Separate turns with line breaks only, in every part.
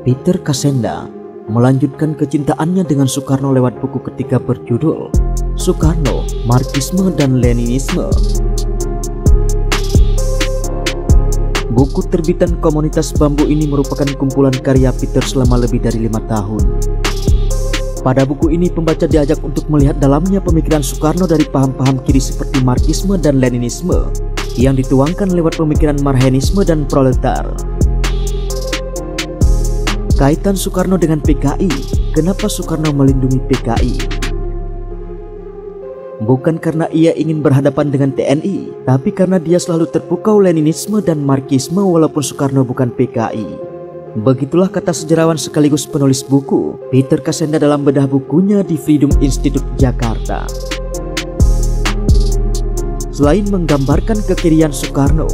Peter Kasenda melanjutkan kecintaannya dengan Soekarno lewat buku ketiga berjudul Soekarno, Marxisme dan Leninisme. Buku terbitan Komunitas Bambu ini merupakan kumpulan karya Peter selama lebih dari 5 tahun. Pada buku ini pembaca diajak untuk melihat dalamnya pemikiran Soekarno dari paham-paham kiri seperti Marxisme dan Leninisme yang dituangkan lewat pemikiran Marxisme dan proletar. Kaitan Soekarno dengan PKI, kenapa Soekarno melindungi PKI? Bukan karena ia ingin berhadapan dengan TNI, tapi karena dia selalu terpukau Leninisme dan Marxisme walaupun Soekarno bukan PKI. Begitulah kata sejarawan sekaligus penulis buku Peter Kasenda dalam bedah bukunya di Freedom Institute Jakarta. Selain menggambarkan kekirian Soekarno,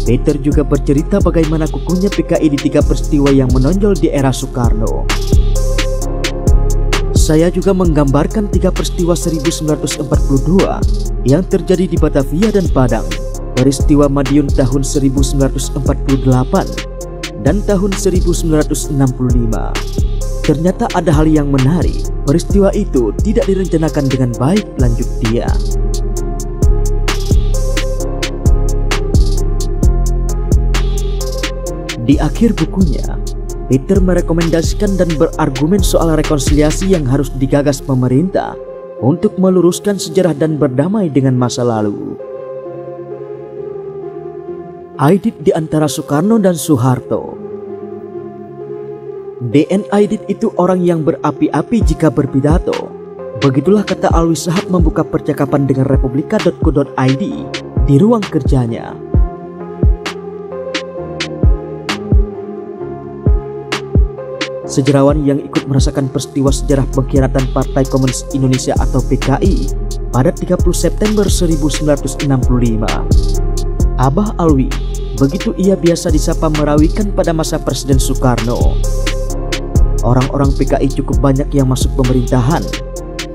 Peter juga bercerita bagaimana kukuhnya PKI di 3 peristiwa yang menonjol di era Soekarno. Saya juga menggambarkan 3 peristiwa 1942 yang terjadi di Batavia dan Padang, peristiwa Madiun tahun 1948 dan tahun 1965. Ternyata ada hal yang menarik, peristiwa itu tidak direncanakan dengan baik, lanjut dia. Di akhir bukunya, Peter merekomendasikan dan berargumen soal rekonsiliasi yang harus digagas pemerintah untuk meluruskan sejarah dan berdamai dengan masa lalu. Aidit di antara Soekarno dan Soeharto. DN Aidit itu orang yang berapi-api jika berpidato. Begitulah kata Alwi Shahab membuka percakapan dengan republika.co.id di ruang kerjanya. Sejarawan yang ikut merasakan peristiwa sejarah pengkhianatan Partai Komunis Indonesia atau PKI pada 30 September 1965. Abah Alwi, begitu ia biasa disapa, merawikan pada masa Presiden Soekarno. Orang-orang PKI cukup banyak yang masuk pemerintahan.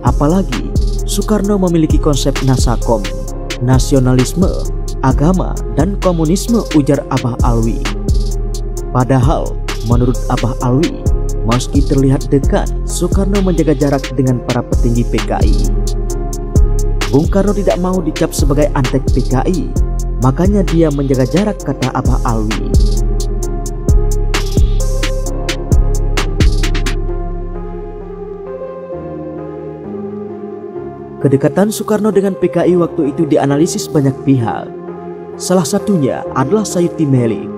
Apalagi Soekarno memiliki konsep nasakom, nasionalisme, agama, dan komunisme, ujar Abah Alwi. Padahal menurut Abah Alwi, meski terlihat dekat, Soekarno menjaga jarak dengan para petinggi PKI. Bung Karno tidak mau dicap sebagai antek PKI, makanya dia menjaga jarak, kata Abah Alwi. Kedekatan Soekarno dengan PKI waktu itu dianalisis banyak pihak. Salah satunya adalah Sayuti Melik.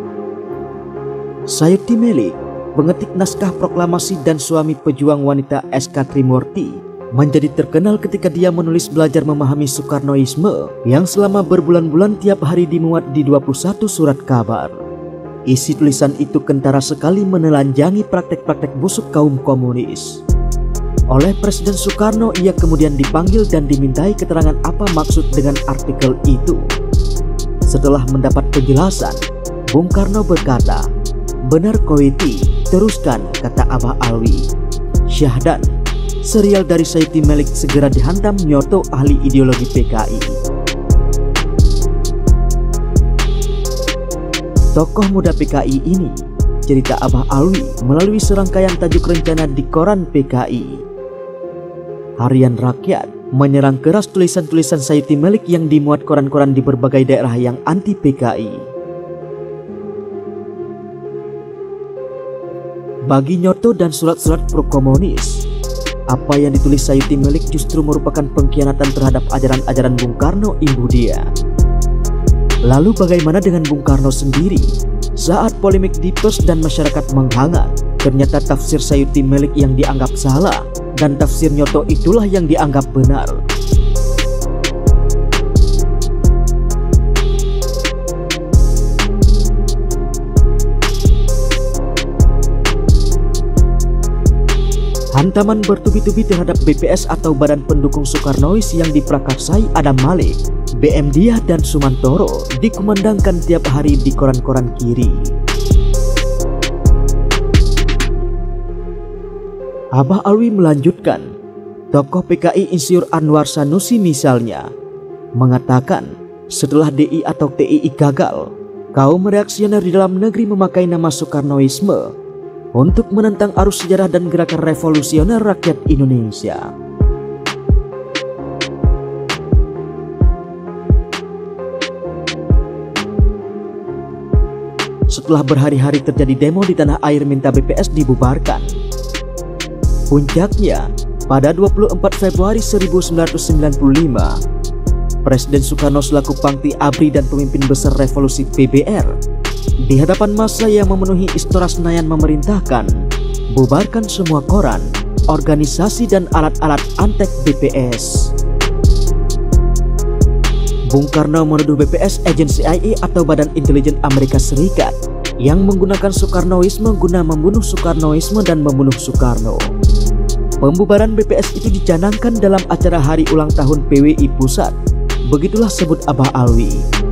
Sayuti Melik, pengetik naskah proklamasi dan suami pejuang wanita SK Trimurti, menjadi terkenal ketika dia menulis belajar memahami Soekarnoisme yang selama berbulan-bulan tiap hari dimuat di 21 surat kabar. Isi tulisan itu kentara sekali menelanjangi praktek-praktek busuk kaum komunis. Oleh Presiden Soekarno, ia kemudian dipanggil dan dimintai keterangan apa maksud dengan artikel itu. Setelah mendapat penjelasan, Bung Karno berkata, "Benar Koiti, teruskan," kata Abah Alwi. Syahdan, serial dari Sayuti Melik segera dihantam Nyoto, ahli ideologi PKI. Tokoh muda PKI ini, cerita Abah Alwi melalui serangkaian tajuk rencana di koran PKI. Harian Rakyat menyerang keras tulisan-tulisan Sayuti Melik yang dimuat koran-koran di berbagai daerah yang anti PKI. Bagi Nyoto dan surat-surat pro-komunis, apa yang ditulis Sayuti Melik justru merupakan pengkhianatan terhadap ajaran-ajaran Bung Karno, imbu dia. Lalu bagaimana dengan Bung Karno sendiri? Saat polemik di pers dan masyarakat menghangat, ternyata tafsir Sayuti Melik yang dianggap salah dan tafsir Nyoto itulah yang dianggap benar. Hantaman bertubi-tubi terhadap BPS atau Badan Pendukung Soekarnois yang diprakarsai Adam Malik, BM Diah dan Sumantoro dikumandangkan tiap hari di koran-koran kiri. Abah Alwi melanjutkan, tokoh PKI Insinyur Anwar Sanusi misalnya, mengatakan setelah DI atau TII gagal, kaum reaksioner di dalam negeri memakai nama Soekarnoisme. untuk menentang arus sejarah dan gerakan revolusioner rakyat Indonesia. Setelah berhari-hari terjadi demo di tanah air minta BPS dibubarkan, puncaknya pada 24 Februari 1995, Presiden Soekarno selaku Pangti ABRI dan pemimpin besar revolusi PBR di hadapan massa yang memenuhi Istora Senayan memerintahkan bubarkan semua koran, organisasi dan alat-alat antek BPS. Bung Karno menuduh BPS agensi CIA atau Badan Intelijen Amerika Serikat yang menggunakan Soekarnoisme guna membunuh Soekarnoisme dan membunuh Soekarno. Pembubaran BPS itu dicanangkan dalam acara hari ulang tahun PWI Pusat. Begitulah sebut Abah Alwi.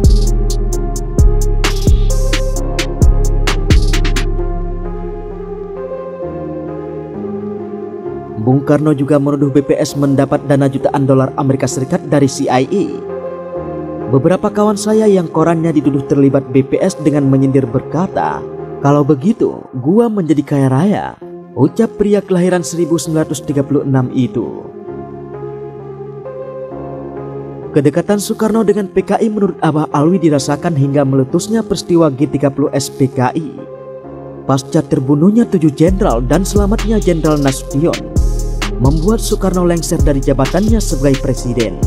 Bung Karno juga menuduh BPS mendapat dana jutaan dolar Amerika Serikat dari CIA. Beberapa kawan saya yang korannya dituduh terlibat BPS dengan menyindir berkata, "Kalau begitu, gua menjadi kaya raya," ucap pria kelahiran 1936 itu. Kedekatan Soekarno dengan PKI menurut Abah Alwi dirasakan hingga meletusnya peristiwa G30S PKI. Pasca terbunuhnya 7 jenderal dan selamatnya Jenderal Nasution, membuat Soekarno lengser dari jabatannya sebagai presiden.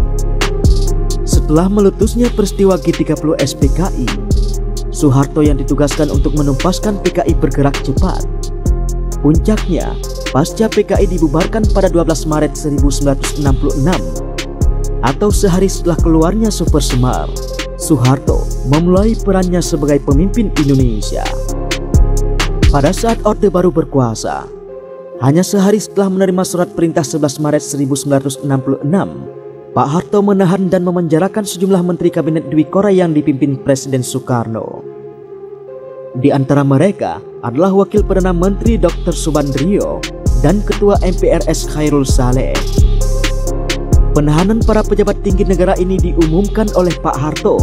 Setelah meletusnya peristiwa G30S PKI, Soeharto yang ditugaskan untuk menumpaskan PKI bergerak cepat. Puncaknya, pasca PKI dibubarkan pada 12 Maret 1966, atau sehari setelah keluarnya Super Semar, Soeharto memulai perannya sebagai pemimpin Indonesia. Pada saat Orde Baru berkuasa, hanya sehari setelah menerima surat perintah 11 Maret 1966, Pak Harto menahan dan memenjarakan sejumlah menteri kabinet Dwi Kora yang dipimpin Presiden Soekarno. Di antara mereka adalah Wakil Perdana Menteri Dr. Subandrio dan Ketua MPRS Khairul Saleh. Penahanan para pejabat tinggi negara ini diumumkan oleh Pak Harto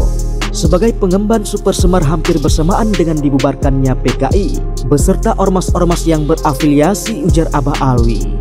sebagai pengemban Super Semar hampir bersamaan dengan dibubarkannya PKI beserta ormas-ormas yang berafiliasi, ujar Abah Alwi.